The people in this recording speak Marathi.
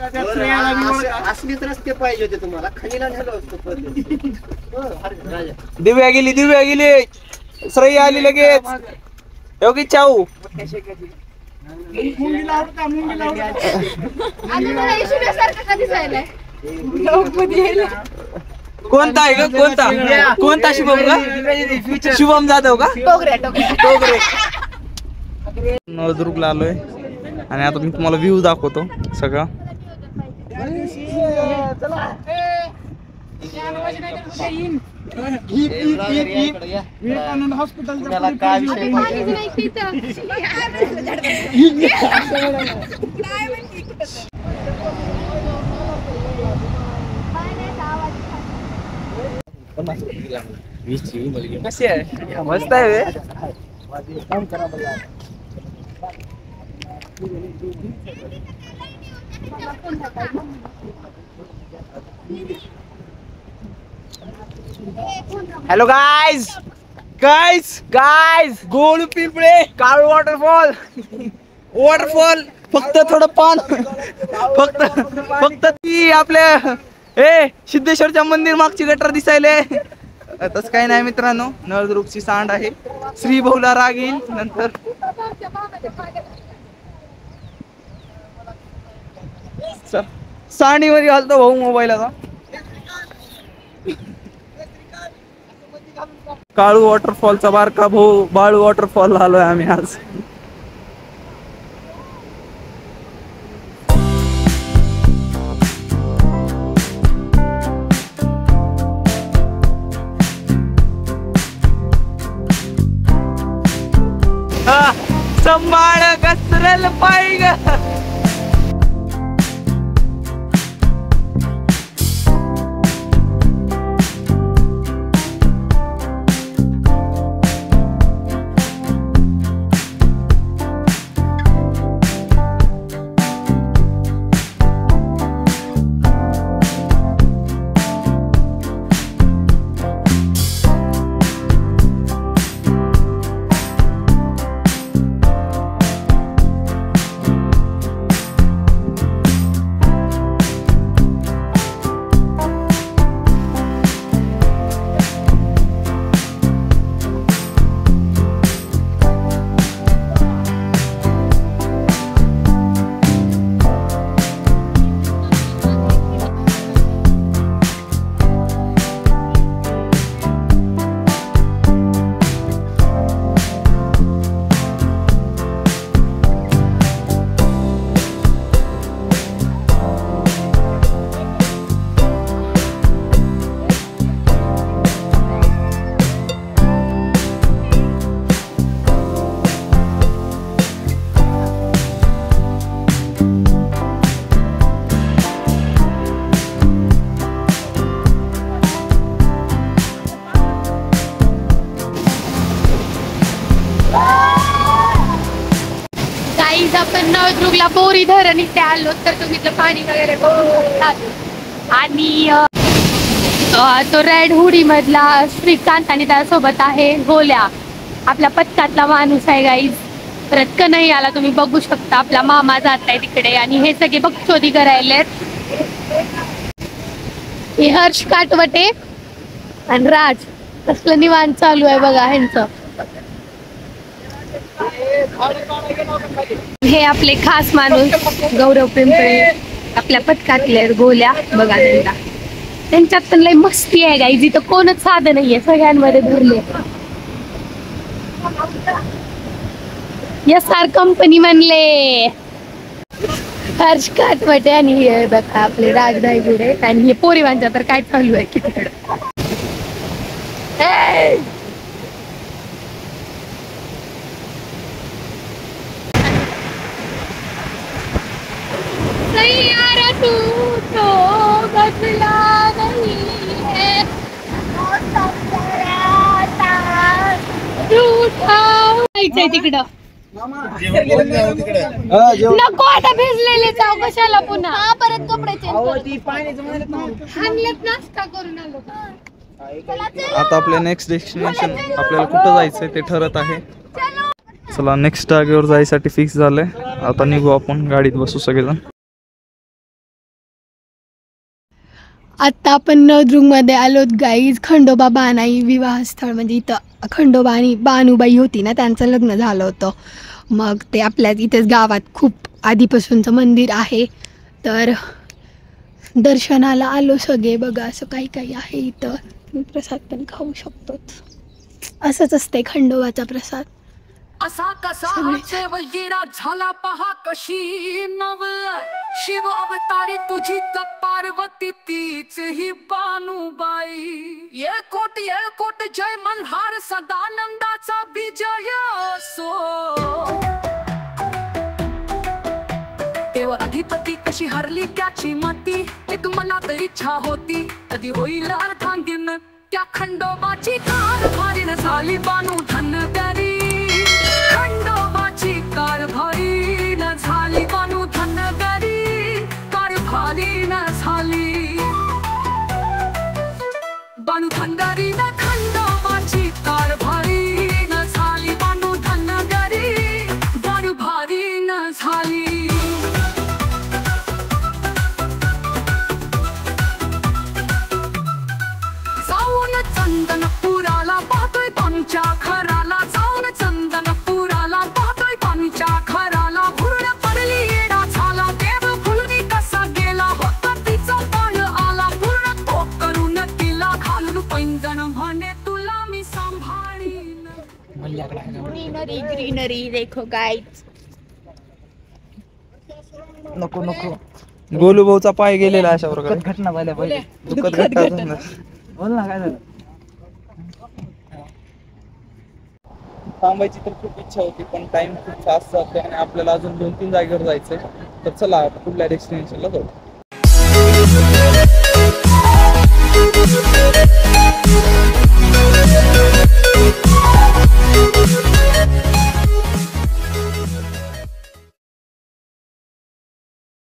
असलीच रस्ते पाहिजे होते तुम्हाला, खालीला नेलो असतो. दिव्या गेली श्रेया आली लगेच. योगी चाऊ कोणता आहे का कोणता शुभम का शुभम जाधव का टोगरे. नळदुर्गला आलोय आणि आता मी तुम्हाला व्ह्यू दाखवतो सगळा. कशी आहे? मस्त आहे. हॅलो गाइस गोलू पिंपळे काळू वॉटरफॉल फक्त थोडं पान फक्त ती आपल्या सिद्धेश्वरच्या मंदिर मागची गटर दिसायले. तसं काही नाही मित्रांनो, नळदुर्गची सांड आहे. श्री बहुला राग येईल नंतर. सांडीमध्ये घालतो भाऊ मोबाईल आता. काळू वॉटरफॉलचा बारका भाऊ बाळू वॉटरफॉल आलोय आम्ही आज. संभाळ कसरल पाहिग. आपण नळदुर्गला बोरी धरण इथे आलो तर तुम्ही इथलं पाणी वगैरे बघू शकता. आणि तो रेड हुडी मधला श्रीकांत आणि त्यासोबत आहे गोल्या, आपल्या पथकातला माणूस आहे गाईज. परत नाही आला तुम्ही बघू शकता, आपला मामा जात आहे तिकडे. आणि हे सगळे बक्षोदी करायले. हे हर्ष काटवटे आणि राज कसलं निवांत चालू आहे बघा ह्यांचं. हे आपले खास माणूस गौरव पिंपळे, आपल्या पथकातले गोल्या बघा. त्यांच्यात पण लय मस्ती आहे गाईज. इथं कोणच साधं नाहीये, सगळ्यांमध्ये धरले. SR कंपनी म्हणले. हर्ष काटवटे आणि हे बघा आपले राजदाई गुडे. आणि हे पोरीवांच्या तर काय चालू आहे कितीकडे. तू तो बदला नहीं है तिकडं नको आता भिजलेले जाऊ कशाला पुन्हा परत कपडे हाणलेत नाश्ता करून आलो. आता आपल्या नेक्स्ट डेस्टिनेशन आपल्याला कुठं जायचंय ते ठरत आहे. चला नेक्स्ट जागेवर जायसाठी फिक्स झालंय. आता निघू आपण, गाडीत बसू सगळेजण. आत्ता आपण नळदुर्गमध्ये आलोत गाईज. खंडोबा बानाई विवाहस्थळ, म्हणजे इथं खंडोबा आणि बानुबाई होती ना, त्यांचं लग्न झालं होतं. मग ते आपल्या इथेच गावात खूप आधीपासूनचं मंदिर आहे. तर दर्शनाला आलो सगळे. बघा असं काही काही आहे इथं. तुम्ही प्रसाद पण खाऊ शकतो. असंच असते खंडोबाचा प्रसाद. असा कसा वजीरा झाला पहा कशी नव शिव अवतारी तुझी पार्वती तीच ही बानुबाई. कोट जय मल्हार सदानंदाचा विजय असो. तेव्हा अधिपती कशी हरली त्याची मती. ते तुम्हाला तर इच्छा होती कधी होईल अर्धांगिन. त्या खंडोबाची कारभारी न झाली बानू धनगरी. खंडोबाची कारभारी न झाली बानू धनगरी. कारभारी न झाली बानू धनगरी न. खंडोबाची कारभारी न झाली बानू धनगरी. कारभारी न झाली. चंदनपुराला पाहतोय पाणीच्या खराला. जाऊन चंदनपुराला पाहतोय पाणीच्या खराला. भुरळ पडली येडा झाला देव फुलनी कसा गेला. होता तिचा पाळ आला पूर्ण तो करून तिला घालून पैंजण म्हणे तुला मी सांभाळीन. ग्रीनरी ग्रीनरी देखो गाईज. नको नको. गोलू भाऊचा पाय गेलेला अशा प्रकारे घटना झाल्या पाहिजे. दुःखद घटना. बोल ना काय झालं. थांबायची तर खूप इच्छा होती पण टाइम खूप फास्ट जातो आणि आपल्याला अजून 2-3 जागेवर जायचंय. तर चला पुढल्या डेस्टिनेशनला जाऊ.